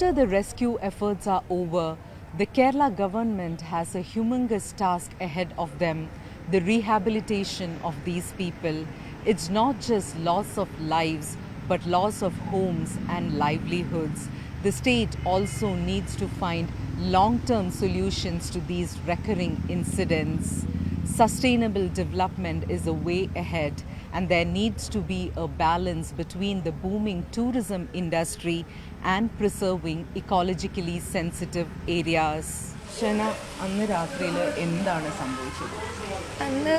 After the rescue efforts are over, the Kerala government has a humongous task ahead of them, the rehabilitation of these people. It's not just loss of lives, but loss of homes and livelihoods. The state also needs to find long-term solutions to these recurring incidents. Sustainable development is a way ahead, and there needs to be a balance between the booming tourism industry and preserving ecologically sensitive areas. Shana, അന്ന് രാത്രിയിൽ എന്താണ് സംഭവിച്ചത്? അന്ന്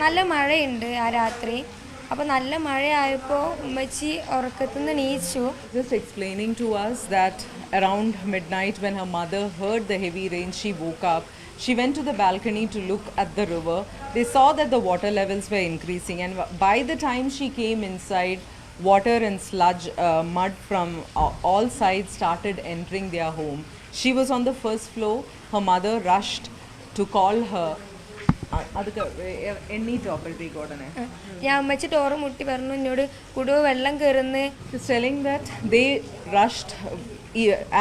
നല്ല മഴയുണ്ട് ആ രാത്രി. അപ്പോൾ നല്ല മഴയായപ്പോൾ ഉമ്മച്ചി ഉറക്കത്തിൽ നിന്ന് നീച്ചു. Just explaining to us that around midnight when her mother heard the heavy rain, she woke up. She went to the balcony to look at the river. They saw that the water levels were increasing, and by the time she came inside, water and sludge, mud from all sides started entering their home. She was on the first floor. Her mother rushed to call her. ഞാൻ ഉമ്മച്ചി door മുട്ടി പറഞ്ഞു എന്നോട് കുടുവ വെള്ളം കയറുന്നു. She's telling that they rushed.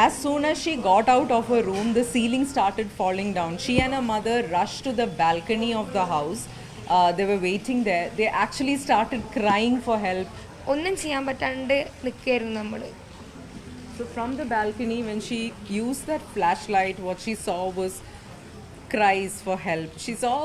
As soon as she got out of her room, the ceiling started falling down. She and her mother rushed to the balcony of the house. They were waiting there. They actually started crying for help. ഒന്നും ചെയ്യാൻ പറ്റാണ്ട് നിൽക്കുകയായിരുന്നു നമ്മൾ. So from the balcony, when she used that flashlight, what she saw was cries for help. She saw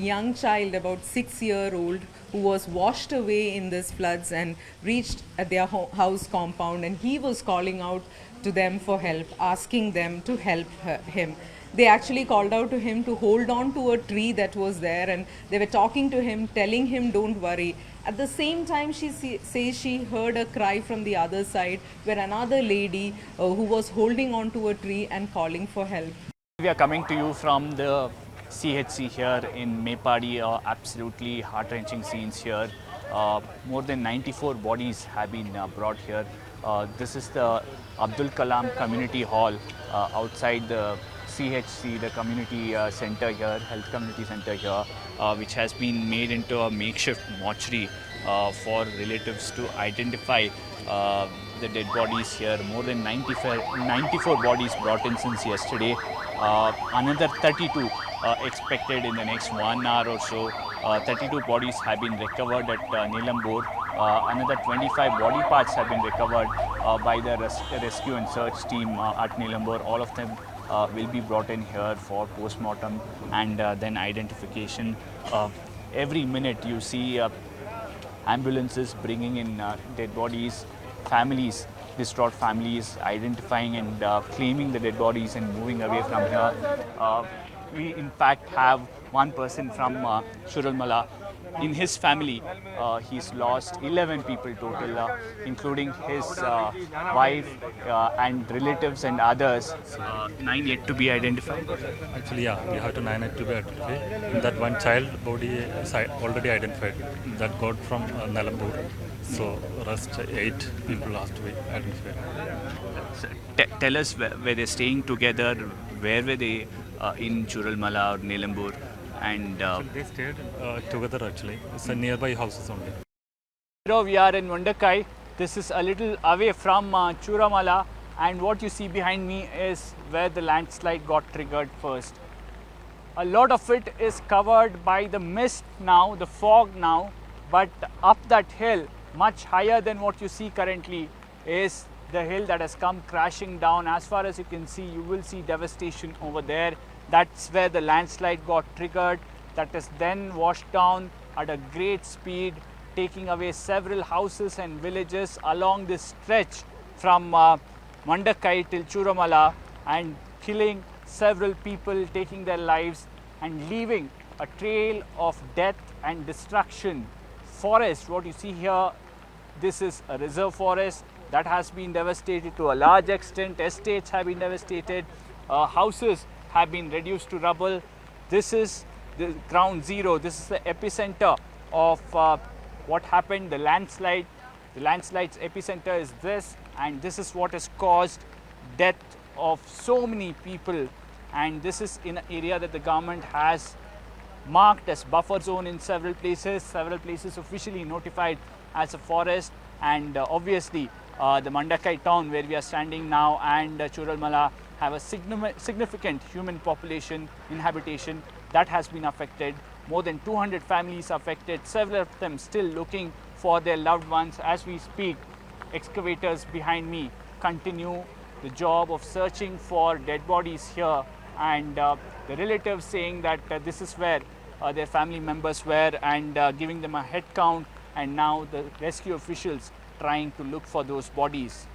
a young child, about 6-year-old, who was washed away in this floods and reached at their house compound, and he was calling out to them for help, asking them to help him. They actually called out to him to hold on to a tree that was there, and they were talking to him, telling him don't worry. At the same time, she says she heard a cry from the other side where another lady who was holding on to a tree and calling for help. We are coming to you from the CHC here in Mepadi. Absolutely heart-wrenching scenes here. More than 94 bodies have been brought here. This is the Abdul Kalam Community Hall outside the CHC, the community center here, health community center here, which has been made into a makeshift mortuary for relatives to identify the dead bodies here. More than 94 bodies brought in since yesterday. Another 32 expected in the next 1 hour or so. 32 bodies have been recovered at Nilambur. Another 25 body parts have been recovered by the rescue and search team at Nilambur. All of them will be brought in here for post-mortem and then identification. Every minute you see ambulances bringing in dead bodies, families, distraught families identifying and claiming the dead bodies and moving away from here. We in fact have one person from Shuralmala. In his family, he's lost 11 people total, including his wife and relatives and others. 9 yet to be identified. Actually, yeah, we have to 9 yet to be identified. That one child body is already identified. That got from Nalambur. So rest 8 people have to be identified. So, tell us where they're staying together. Where were they in Churalmala or Nilambur? And they stayed together actually. It's a nearby houses only. Now we are in Mundakai. This is a little away from Churamala, and what you see behind me is where the landslide got triggered first. A lot of it is covered by the mist now, the fog now, but up that hill, much higher than what you see currently, is the hill that has come crashing down. As far as you can see, you will see devastation over there. That's where the landslide got triggered. That is then washed down at a great speed, taking away several houses and villages along this stretch from Mundakai till Churamala and killing several people, taking their lives and leaving a trail of death and destruction. Forest, what you see here, this is a reserve forest that has been devastated to a large extent. Estates have been devastated. Houses have been reduced to rubble. This is the ground zero. This is the epicenter of what happened, the landslide. The landslide's epicenter is this, and this is what has caused death of so many people. And this is in an area that the government has marked as buffer zone in several places officially notified as a forest. And obviously The Mandakai town where we are standing now and Churalmala have a significant human population inhabitation that has been affected. More than 200 families affected, several of them still looking for their loved ones. As we speak, excavators behind me continue the job of searching for dead bodies here, and the relatives saying that this is where their family members were, and giving them a head count, and now the rescue officials trying to look for those bodies.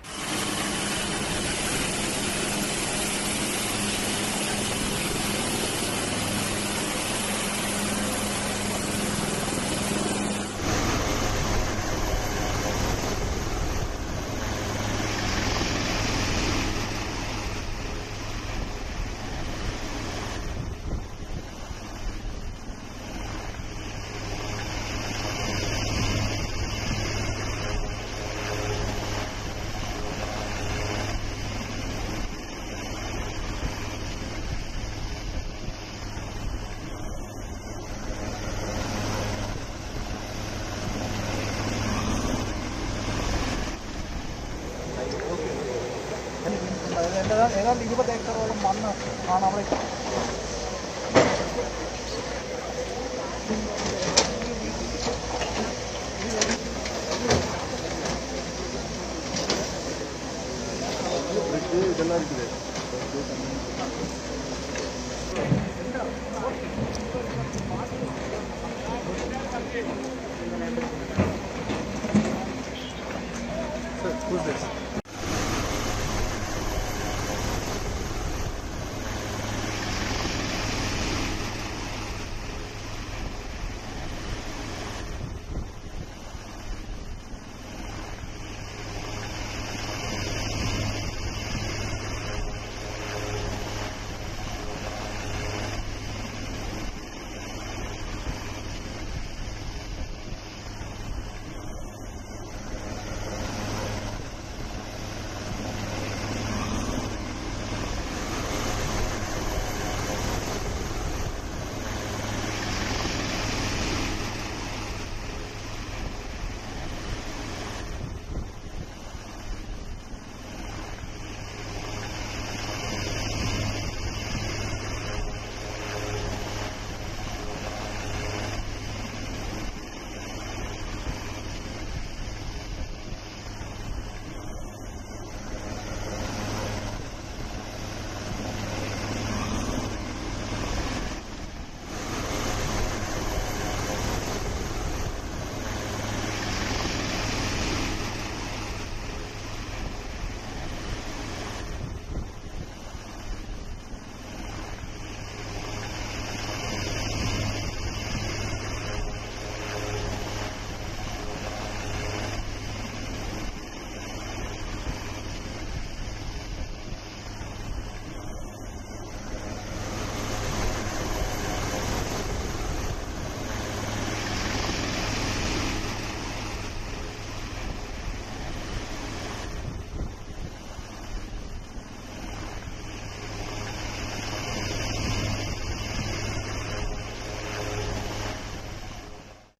ഏതാണ്ട് 20 ഏക്കറോളം മണ്ണ് ആണ് അവിടെ